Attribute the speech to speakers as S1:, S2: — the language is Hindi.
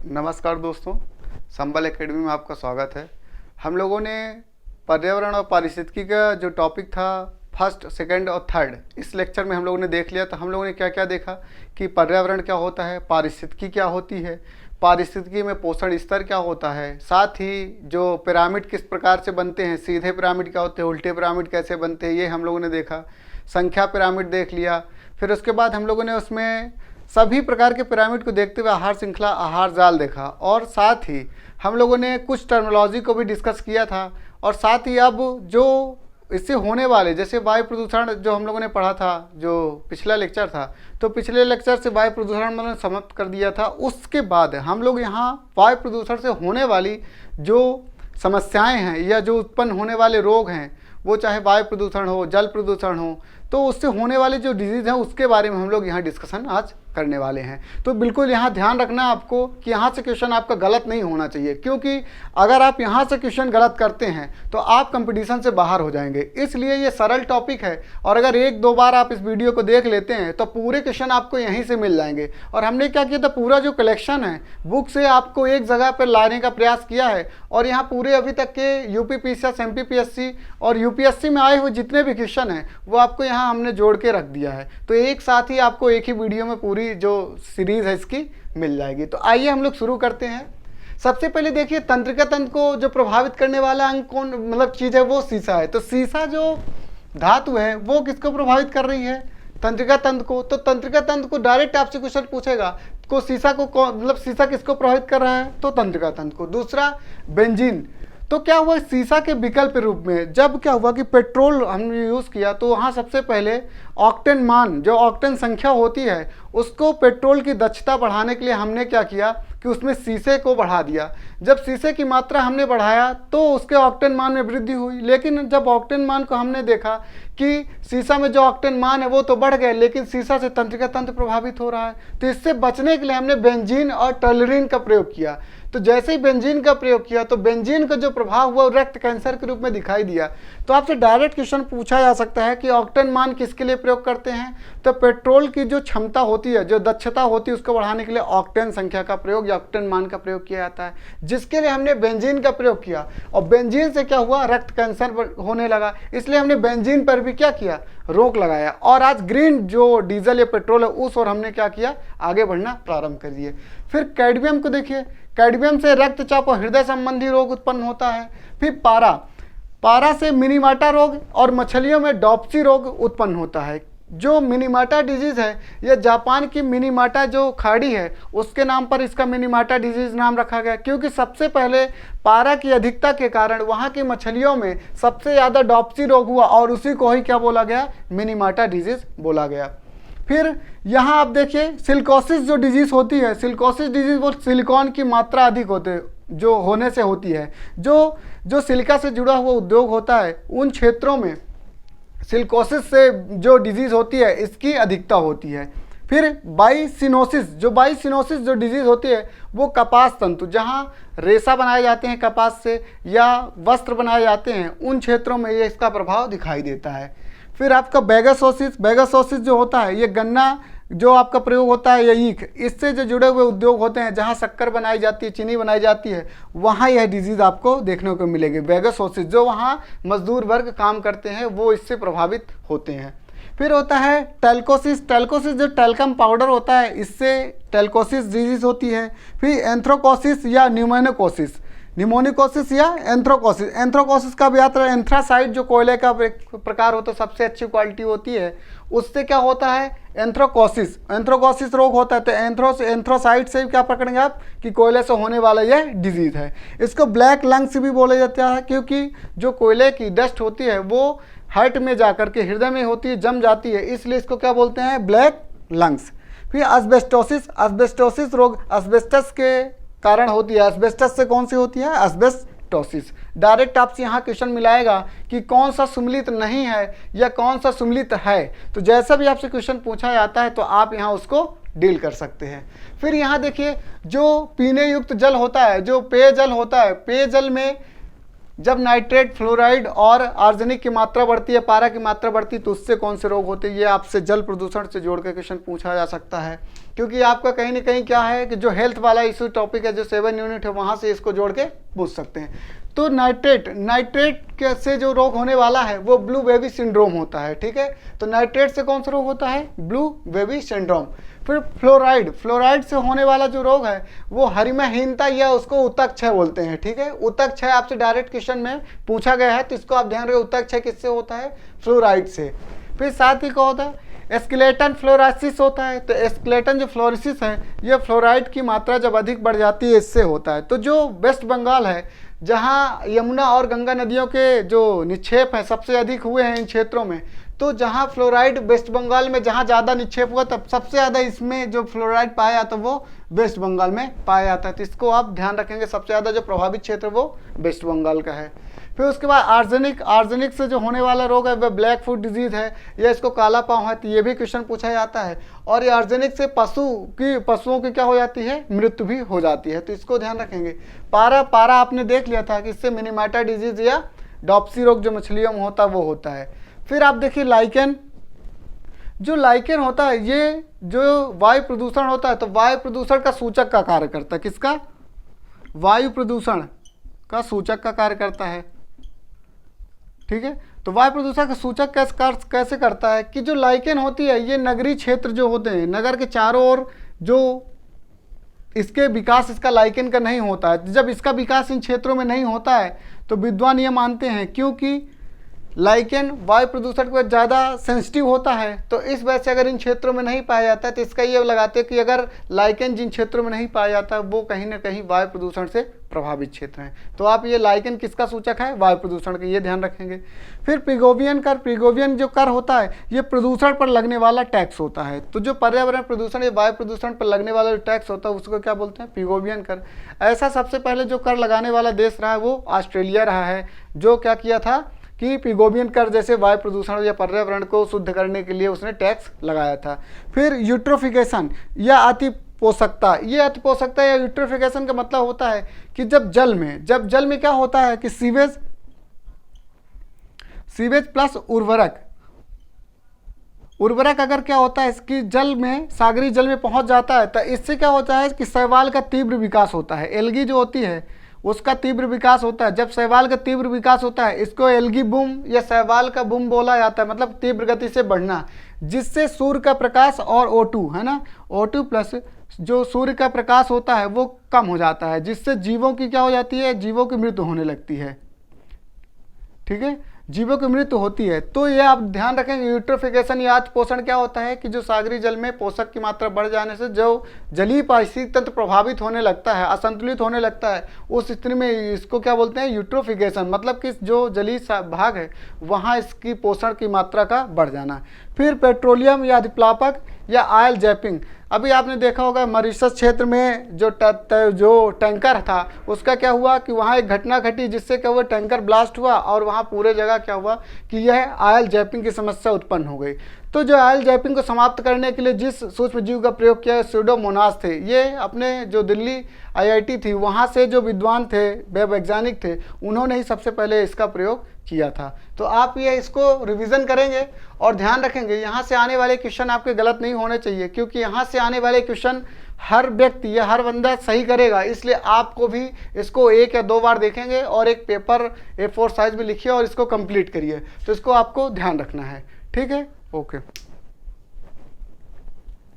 S1: नमस्कार दोस्तों, संबल एकेडमी में आपका स्वागत है। हम लोगों ने पर्यावरण और पारिस्थितिकी का जो टॉपिक था फर्स्ट, सेकंड और थर्ड, इस लेक्चर में हम लोगों ने देख लिया। तो हम लोगों ने क्या क्या देखा कि पर्यावरण क्या होता है, पारिस्थितिकी क्या होती है, पारिस्थितिकी में पोषण स्तर क्या होता है, साथ ही जो पिरामिड किस प्रकार से बनते हैं, सीधे पिरामिड क्या होते हैं, उल्टे पिरामिड कैसे बनते हैं, ये हम लोगों ने देखा। संख्या पिरामिड देख लिया। फिर उसके बाद हम लोगों ने उसमें सभी प्रकार के पिरामिड को देखते हुए आहार श्रृंखला, आहार जाल देखा, और साथ ही हम लोगों ने कुछ टर्मिनोलॉजी को भी डिस्कस किया था। और साथ ही अब जो इससे होने वाले, जैसे वायु प्रदूषण जो हम लोगों ने पढ़ा था, जो पिछला लेक्चर था, तो पिछले लेक्चर से वायु प्रदूषण मैंने समाप्त कर दिया था। उसके बाद हम लोग यहाँ वायु प्रदूषण से होने वाली जो समस्याएं हैं या जो उत्पन्न होने वाले रोग हैं, वो चाहे वायु प्रदूषण हो, जल प्रदूषण हो, तो उससे होने वाले जो डिजीज़ हैं उसके बारे में हम लोग यहाँ डिस्कशन आज करने वाले हैं। तो बिल्कुल यहाँ ध्यान रखना आपको कि यहाँ से क्वेश्चन आपका गलत नहीं होना चाहिए, क्योंकि अगर आप यहाँ से क्वेश्चन गलत करते हैं तो आप कंपटीशन से बाहर हो जाएंगे। इसलिए ये सरल टॉपिक है, और अगर एक दो बार आप इस वीडियो को देख लेते हैं तो पूरे क्वेश्चन आपको यहीं से मिल जाएंगे। और हमने क्या किया था, पूरा जो कलेक्शन है बुक से आपको एक जगह पर लाने का प्रयास किया है, और यहाँ पूरे अभी तक के यूपीपीसीएस, एमपीपीएससी और यूपीएससी में आए हुए जितने भी क्वेश्चन हैं वो आपको यहाँ हमने जोड़ के रख दिया है। तो एक साथ ही आपको एक ही वीडियो में पूरी जो सीरीज है इसकी मिल जाएगी। तो आइए हम लोग शुरू करते हैं। सबसे पहले देखिए, तंत्रिका तंत्र को जो प्रभावित करने वाला अंग कौन, मतलब चीज है, वो सीसा है। तो सीसा जो धातु है वो किसको प्रभावित कर रही है, तंत्रिका तंत्र को। तो तंत्रिका तंत्र को डायरेक्ट आपसे क्वेश्चन पूछेगा को सीसा को मतलब सीसा किसको प्रभावित कर रहा है, तो तंत्रिका तंत्र को। दूसरा बेंजीन। तो क्या हुआ, सीसा के विकल्प रूप में जब क्या हुआ कि पेट्रोल हमने यूज़ किया तो वहाँ सबसे पहले ऑक्टेन मान, जो ऑक्टेन संख्या होती है, उसको पेट्रोल की दक्षता बढ़ाने के लिए हमने क्या किया कि उसमें शीशे को बढ़ा दिया। जब शीशे की मात्रा हमने बढ़ाया तो उसके ऑक्टेन मान में वृद्धि हुई। लेकिन जब ऑक्टेन मान को हमने देखा कि शीशा में जो ऑक्टेन मान है वो तो बढ़ गए, लेकिन शीशा से तंत्रिका तंत्र प्रभावित हो रहा है। तो इससे बचने के लिए हमने बेंजीन और टोल्यूरीन का प्रयोग किया। तो जैसे ही बेंजीन का प्रयोग किया तो बेंजीन का जो प्रभाव हुआ वो रक्त कैंसर के रूप में दिखाई दिया। तो आपसे डायरेक्ट क्वेश्चन पूछा जा सकता है कि ऑक्टेन मान किसके लिए प्रयोग करते हैं, तो पेट्रोल की जो क्षमता होती है, जो दक्षता होती है, उसको बढ़ाने के लिए ऑक्टेन संख्या का प्रयोग या ऑक्टेन मान का प्रयोग किया जाता है, जिसके लिए हमने बेंजीन का प्रयोग किया। और बेंजीन से क्या हुआ, रक्त कैंसर होने लगा। इसलिए हमने बेंजीन पर भी क्या किया, रोक लगाया। और आज ग्रीन जो डीजल या पेट्रोल है उस और हमने क्या किया, आगे बढ़ना प्रारंभ कर दिए। फिर कैडमियम को देखिए, कैडमियम से रक्तचाप और हृदय संबंधी रोग उत्पन्न होता है। फिर पारा से मिनीमाटा रोग और मछलियों में डॉप्सी रोग उत्पन्न होता है। जो मिनीमाटा डिजीज है, यह जापान की मिनीमाटा जो खाड़ी है उसके नाम पर इसका मिनीमाटा डिजीज नाम रखा गया, क्योंकि सबसे पहले पारा की अधिकता के कारण वहाँ की मछलियों में सबसे ज़्यादा डॉप्सी रोग हुआ, और उसी को ही क्या बोला गया, मिनीमाटा डिजीज बोला गया। फिर यहाँ आप देखिए, सिलिकोसिस जो डिजीज़ होती है, सिलिकोसिस डिजीज़ वो सिलिकॉन की मात्रा अधिक जो होने से होती है। जो सिलिका से जुड़ा हुआ उद्योग होता है उन क्षेत्रों में सिलिकोसिस से जो डिजीज़ होती है इसकी अधिकता होती है। फिर बाइसिनोसिस जो डिजीज़ होती है वो कपास तंतु, जहाँ रेशा बनाए जाते हैं कपास से या वस्त्र बनाए जाते हैं, उन क्षेत्रों में ये इसका प्रभाव दिखाई देता है। फिर आपका बेगासोसिस जो होता है, ये गन्ना जो आपका प्रयोग होता है, या ईख, इससे जो जुड़े हुए उद्योग होते हैं, जहाँ शक्कर बनाई जाती है, चीनी बनाई जाती है, वहाँ यह डिजीज़ आपको देखने को मिलेगी, बेगासोसिस। जो वहाँ मजदूर वर्ग काम करते हैं वो इससे प्रभावित होते हैं। फिर होता है टेल्कोसिस जो टेल्कम पाउडर होता है, इससे टेल्कोसिस डिजीज़ होती है। फिर एंथ्रोकोसिस या निमोनिकोसिस या एंथ्रोकोसिस का भी आता है। एंथ्रासाइड जो कोयले का प्रकार होता है, सबसे अच्छी क्वालिटी होती है, उससे क्या होता है, एंथ्रोकोसिस रोग होता है। तो एंथ्रोसाइड से क्या पकड़ेंगे आप कि कोयले से होने वाला यह डिजीज है। इसको ब्लैक लंग्स भी बोला जाता है, क्योंकि जो कोयले की डस्ट होती है वो हार्ट में जाकर के हृदय में होती है, जम जाती है, इसलिए इसको क्या बोलते हैं, ब्लैक लंग्स। फिर एस्बेस्टोसिस रोग एस्बेस्टस के कारण होती है। एस्बेस्टस से कौन सी होती है, एस्बेस्टोसिस। डायरेक्ट आपसे यहाँ क्वेश्चन मिलाएगा कि कौन सा सुम्मिलित नहीं है या कौन सा सुम्मिलित है। तो जैसा भी आपसे क्वेश्चन पूछा जाता है तो आप यहाँ उसको डील कर सकते हैं। फिर यहाँ देखिए, जो पीने युक्त जल होता है, जो पेयजल होता है, पेयजल में जब नाइट्रेट, फ्लोराइड और आर्सेनिक की मात्रा बढ़ती है, पारा की मात्रा बढ़ती है, तो उससे कौन से रोग होते हैं, ये आपसे जल प्रदूषण से जोड़ के क्वेश्चन पूछा जा सकता है। क्योंकि आपका कहीं ना कहीं क्या है कि जो हेल्थ वाला इशू टॉपिक है, जो 7 यूनिट है, वहाँ से इसको जोड़ के पूछ सकते हैं। तो नाइट्रेट से जो रोग होने वाला है वो ब्लू बेबी सिंड्रोम होता है, ठीक है। तो नाइट्रेट से कौन सा रोग होता है? Blue baby syndrome. फिर फ्लोराइड से होने वाला जो रोग है वो हरिमाहीनता या उसको ऊतक क्षय बोलते हैं, ठीक है। ऊतक क्षय आपसे डायरेक्ट क्वेश्चन में पूछा गया है, तो इसको आप ध्यान रखिए, ऊतक क्षय किससे होता है? फ्लोराइड से। फिर साथ ही क्या होता है? एस्केलेटन फ्लोरोसिस होता है। तो एस्केलेटन जो फ्लोरोसिस है ये फ्लोराइड की मात्रा जब अधिक बढ़ जाती है इससे होता है। तो जो वेस्ट बंगाल है जहाँ यमुना और गंगा नदियों के जो निक्षेप हैं सबसे अधिक हुए हैं इन क्षेत्रों में, तो जहाँ फ्लोराइड वेस्ट बंगाल में जहाँ ज़्यादा निक्षेप हुआ तब सबसे ज़्यादा इसमें जो फ्लोराइड पाया जाता है वो वेस्ट बंगाल में पाया जाता है। तो इसको आप ध्यान रखेंगे, सबसे ज़्यादा जो प्रभावित क्षेत्र वो वेस्ट बंगाल का है। फिर उसके बाद आर्सेनिक से जो होने वाला रोग है वह ब्लैक फुट डिजीज है या इसको काला पाँव है, तो ये भी क्वेश्चन पूछा जाता है। और ये आर्सेनिक से पशुओं की क्या हो जाती है? मृत्यु भी हो जाती है, तो इसको ध्यान रखेंगे। पारा आपने देख लिया था कि इससे मिनीमाटा डिजीज या डॉप्सी रोग जो मछलियों में होता है वो होता है। फिर आप देखिए लाइकेन, जो लाइकेन होता है ये जो वायु प्रदूषण होता है, तो वायु प्रदूषण का सूचक का कार्य करता है। किसका? वायु प्रदूषण का सूचक का कार्य करता है, ठीक है। तो वायु प्रदूषण का सूचक कैसे करता है कि जो लाइकेन होती है ये नगरीय क्षेत्र जो होते हैं, नगर के चारों ओर जो इसके विकास इसका लाइकेन का नहीं होता है। जब इसका विकास इन क्षेत्रों में नहीं होता है तो विद्वान ये मानते हैं क्योंकि लाइकेन वायु प्रदूषण को ज़्यादा सेंसिटिव होता है, तो इस वजह से अगर इन क्षेत्रों में नहीं पाया जाता है तो इसका ये लगाते हैं कि अगर लाइकेन जिन क्षेत्रों में नहीं पाया जाता वो कहीं ना कहीं वायु प्रदूषण से प्रभावित क्षेत्र हैं। तो आप ये लाइकेन किसका सूचक है? वायु प्रदूषण का, ये ध्यान रखेंगे। फिर प्रिगोवियन जो कर होता है ये प्रदूषण पर लगने वाला टैक्स होता है। तो जो पर्यावरण प्रदूषण या वायु प्रदूषण पर लगने वाला जो टैक्स होता है उसको क्या बोलते हैं? प्रिगोवियन कर। ऐसा सबसे पहले जो कर लगाने वाला देश रहा है वो ऑस्ट्रेलिया रहा है, जो क्या किया था कि प्रिगोवियन कर जैसे वायु प्रदूषण या पर्यावरण को शुद्ध करने के लिए उसने टैक्स लगाया था। फिर यूट्रोफिकेशन या अतिपोषकता, ये अतिपोषकता या यूट्रोफिकेशन का मतलब होता है कि जब जल में क्या होता है कि सीवेज प्लस उर्वरक अगर क्या होता है कि जल में, सागरीय जल में पहुंच जाता है तो इससे क्या होता है कि शैवाल का तीव्र विकास होता है। एल्गी जो होती है उसका तीव्र विकास होता है। जब शैवाल का तीव्र विकास होता है इसको एल्गी बूम या शैवाल का बूम बोला जाता है, मतलब तीव्र गति से बढ़ना, जिससे सूर्य का प्रकाश और O2 है ना, O2 प्लस जो सूर्य का प्रकाश होता है वो कम हो जाता है, जिससे जीवों की क्या हो जाती है? जीवों की मृत्यु होने लगती है, ठीक है, जीवों की मृत्यु होती है। तो ये आप ध्यान रखेंगे, यूट्रोफिकेशन या अतिपोषण क्या होता है कि जो सागरीय जल में पोषक की मात्रा बढ़ जाने से जो जलीय पारिस्थितिक तंत्र प्रभावित होने लगता है, असंतुलित होने लगता है, उस स्थिति में इसको क्या बोलते हैं? यूट्रोफिकेशन, मतलब कि जो जलीय भाग है वहाँ इसकी पोषण की मात्रा का बढ़ जाना। फिर पेट्रोलियम या अधिप्लापक या ऑयल जैपिंग, अभी आपने देखा होगा मॉरिशस क्षेत्र में जो टैंकर था उसका क्या हुआ कि वहाँ एक घटना घटी जिससे क्या हुआ? टैंकर ब्लास्ट हुआ और वहाँ पूरे जगह क्या हुआ कि यह ऑयल जैपिंग की समस्या उत्पन्न हो गई। तो जो ऑयल जैपिंग को समाप्त करने के लिए जिस सूक्ष्म जीव का प्रयोग किया, स्यूडोमोनास थे। ये अपने जो दिल्ली IIT थी वहाँ से जो विद्वान थे, वैज्ञानिक थे, उन्होंने ही सबसे पहले इसका प्रयोग किया था। तो आप ये इसको रिवीजन करेंगे और ध्यान रखेंगे यहाँ से आने वाले क्वेश्चन आपके गलत नहीं होने चाहिए, क्योंकि यहाँ से आने वाले क्वेश्चन हर व्यक्ति या हर बंदा सही करेगा, इसलिए आपको भी इसको 1 या 2 बार देखेंगे और एक पेपर A4 साइज में लिखिए और इसको कंप्लीट करिए। तो इसको आपको ध्यान रखना है, ठीक है, ओके।